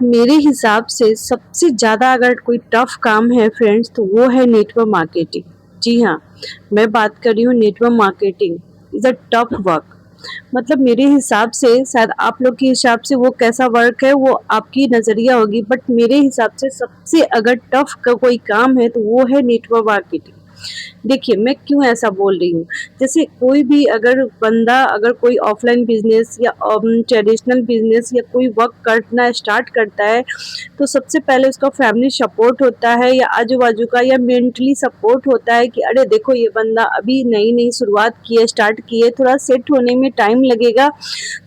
मेरे हिसाब से सबसे ज़्यादा अगर कोई टफ काम है फ्रेंड्स, तो वो है नेटवर्क मार्केटिंग। जी हाँ, मैं बात कर रही हूँ network marketing is a tough work. मतलब मेरे हिसाब से, शायद आप लोग के हिसाब से वो कैसा वर्क है वो आपकी नज़रिया होगी, बट मेरे हिसाब से सबसे अगर टफ का कोई काम है तो वो है नेटवर्क मार्केटिंग। देखिए, मैं क्यों ऐसा बोल रही हूँ, जैसे कोई भी अगर बंदा अगर कोई ऑफलाइन बिजनेस या ट्रेडिशनल बिजनेस या कोई वर्क करना स्टार्ट करता है, तो सबसे पहले उसका फैमिली सपोर्ट होता है या आजू-बाजू का या मेंटली सपोर्ट होता है कि अरे देखो ये बंदा अभी नई-नई शुरुआत की है, स्टार्ट की है, थोड़ा सेट होने में टाइम लगेगा,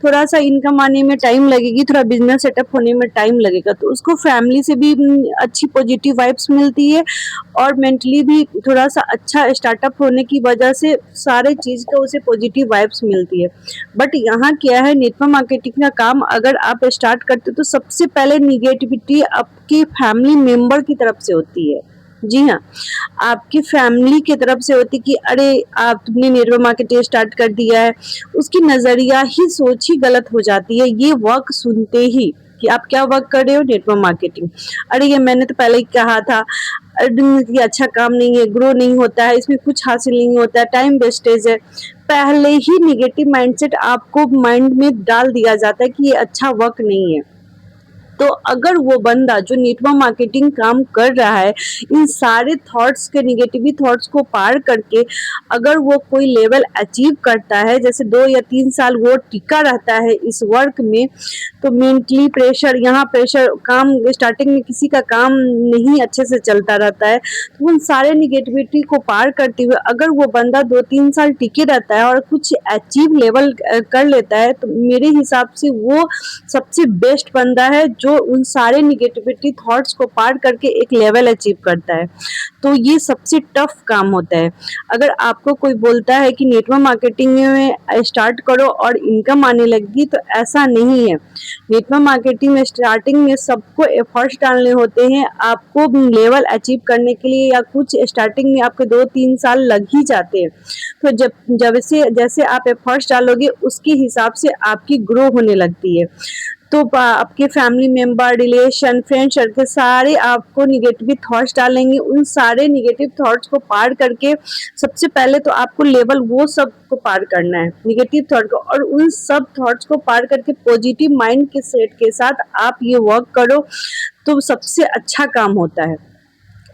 थोड़ा-सा इनकम आने में टाइम लगेगी, थोड़ा बिज़नेस सेटअप होने में टाइम लगेगा। तो उसको फैमिली से भी अच्छी पॉजिटिव वाइब्स मिलती है और मेंटली भी थोड़ा-सा अच्छा स्टार्टअप होने की वजह से सारे चीज़ का उसे पॉजिटिव वाइब्स मिलती है। बट यहाँ क्या है, नेटवर्क मार्केटिंग का काम अगर आप स्टार्ट करते हो तो सबसे पहले नेगेटिविटी आपकी फैमिली मेंबर की तरफ से होती है। जी हाँ, आपकी फैमिली की तरफ से होती कि अरे आप तुमने नेटवर्क मार्केटिंग स्टार्ट कर दिया है, उसकी नज़रिया ही सोच ही गलत हो जाती है ये वर्क सुनते ही कि आप क्या वर्क कर रहे हो, नेटवर्क मार्केटिंग। अरे ये मैंने तो पहले ही कहा था, ये अच्छा काम नहीं है, ग्रो नहीं होता है, इसमें कुछ हासिल नहीं होता है, टाइम वेस्टेज है। पहले ही नेगेटिव माइंडसेट आपको माइंड में डाल दिया जाता है कि ये अच्छा वर्क नहीं है। तो अगर वो बंदा जो नेटवर्क मार्केटिंग काम कर रहा है, इन सारे थॉट्स के नेगेटिव थॉट्स को पार करके अगर वो कोई लेवल अचीव करता है, जैसे 2 या 3 साल वो टिका रहता है इस वर्क में, तो मेंटली प्रेशर, यहाँ प्रेशर, काम स्टार्टिंग में किसी का काम नहीं अच्छे से चलता रहता है, तो उन सारे नेगेटिविटी को पार करते हुए अगर वो बंदा 2-3 साल टिके रहता है और कुछ अचीव लेवल कर लेता है, तो मेरे हिसाब से वो सबसे बेस्ट बंदा है जो उन सारे नेगेटिविटी थॉट्स को पार करके एक लेवल अचीव करता है। तो ये सबसे टफ काम होता है। अगर आपको कोई बोलता है कि नेटवर्क मार्केटिंग में स्टार्ट करो और इनकम आने लगेगी, तो ऐसा नहीं है। नेटवर्क मार्केटिंग में स्टार्टिंग में सबको एफर्ट्स डालने होते हैं, आपको लेवल अचीव करने के लिए, या कुछ स्टार्टिंग में आपके 2-3 साल लग ही जाते हैं। तो जब से जैसे आप एफर्ट्स डालोगे उसके हिसाब से आपकी ग्रो होने लगती है। तो आपके family member, relation, friend circle सारे आपको नेगेटिव थॉट्स डालेंगे। उन सारे नेगेटिव थॉट्स को पार करके सबसे पहले तो आपको लेवल वो सब को पार करना है, नेगेटिव थॉट को, और उन सब थॉट्स को पार करके पॉजिटिव माइंड के सेट के साथ आप ये वर्क करो, तो सबसे अच्छा काम होता है।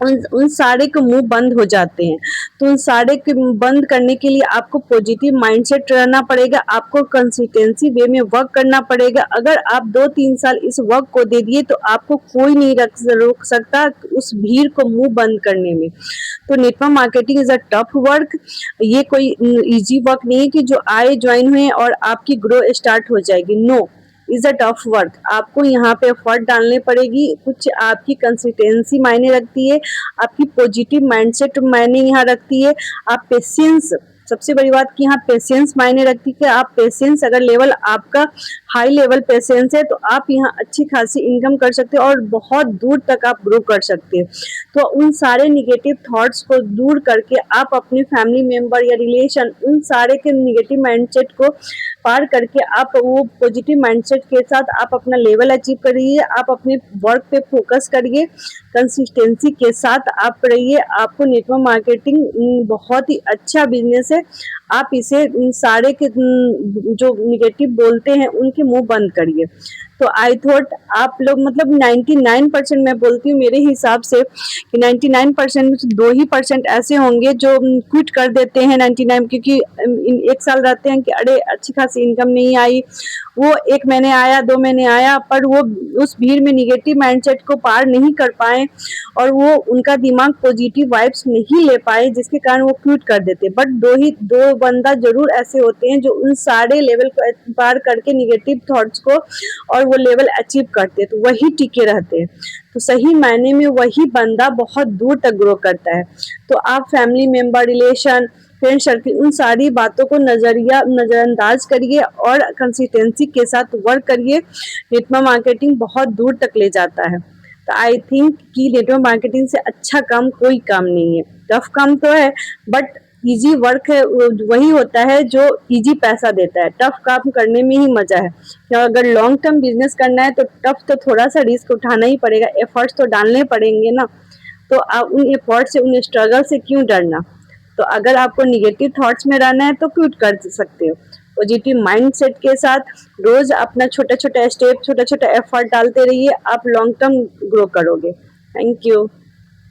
उन उन सारे के मुंह बंद हो जाते हैं। तो उन सारे के मुंह बंद करने के लिए आपको पॉजिटिव माइंडसेट रहना पड़ेगा, आपको कंसिस्टेंसी वे में वर्क करना पड़ेगा। अगर आप 2-3 साल इस वर्क को दे दिए तो आपको कोई नहीं रोक सकता उस भीड़ को मुंह बंद करने में। तो network marketing is a tough work. ये कोई इजी वर्क नहीं है कि जो आए ज्वाइन हुए और आपकी ग्रो स्टार्ट हो जाएगी। No, is a tough work. आपको यहाँ पे एफर्ट डालने पड़ेगी, कुछ आपकी कंसिस्टेंसी मायने रखती है, आपकी पॉजिटिव माइंडसेट मायने यहाँ रखती है, आप पेशेंस, सबसे बड़ी बात कि यहाँ पेशेंस मायने रखती है कि आप पेशेंस, अगर लेवल आपका हाई लेवल पेशेंस है तो आप यहाँ अच्छी खासी इनकम कर सकते हो और बहुत दूर तक आप ग्रो कर सकते हो। तो उन सारे निगेटिव थॉट्स को दूर करके आप अपने फैमिली मेंबर या रिलेशन, उन सारे के निगेटिव माइंडसेट को पार करके आप वो पॉजिटिव माइंडसेट के साथ आप अपना लेवल अचीव करिए, आप अपने वर्क पे फोकस करिए, कंसिस्टेंसी के साथ आप रहिए। आपको नेटवर्क मार्केटिंग बहुत ही अच्छा बिजनेस है। आप इसे सारे के जो निगेटिव बोलते हैं उनके मुंह बंद करिए। तो आई थॉट आप लोग, मतलब 99% मैं बोलती हूँ मेरे हिसाब से कि 99% में से 2% ऐसे होंगे जो क्विट कर देते हैं। 99 क्योंकि एक साल रहते हैं कि अरे अच्छी खासी इनकम नहीं आई, वो 1 महीने आया, 2 महीने आया, पर वो उस भीड़ में निगेटिव माइंडसेट को पार नहीं कर पाए और वो उनका दिमाग पॉजिटिव वाइब्स नहीं ले पाए, जिसके कारण वो क्विट कर देते। बट दो बंदा जरूर ऐसे होते हैं जो उन सारे लेवल को पार करके निगेटिव थॉट्स को और वो लेवल अचीव करते हैं, तो वही टिके रहते हैं। तो सही मायने में वही बंदा बहुत दूर तक ग्रो करता है। तो आप family member, relation, friend circle, उन सारी बातों को नजरअंदाज करिए और कंसिस्टेंसी के साथ वर्क करिए। नेटवर्क मार्केटिंग बहुत दूर तक ले जाता है। तो आई थिंक कि नेटवर्क मार्केटिंग से अच्छा काम कोई काम नहीं है। टफ काम तो है, बट इजी वर्क है वही होता है जो इजी पैसा देता है। टफ काम करने में ही मजा है। तो अगर लॉन्ग टर्म बिजनेस करना है तो टफ तो थोड़ा सा रिस्क उठाना ही पड़ेगा, एफर्ट्स तो डालने पड़ेंगे ना। तो आप उन एफर्ट से, उन स्ट्रगल से क्यों डरना। तो अगर आपको निगेटिव थॉट्स में रहना है तो क्विट कर सकते हो। पॉजिटिव माइंडसेट के साथ रोज अपना छोटा छोटा स्टेप, छोटा छोटा एफर्ट डालते रहिए, आप लॉन्ग टर्म ग्रो करोगे। Thank you.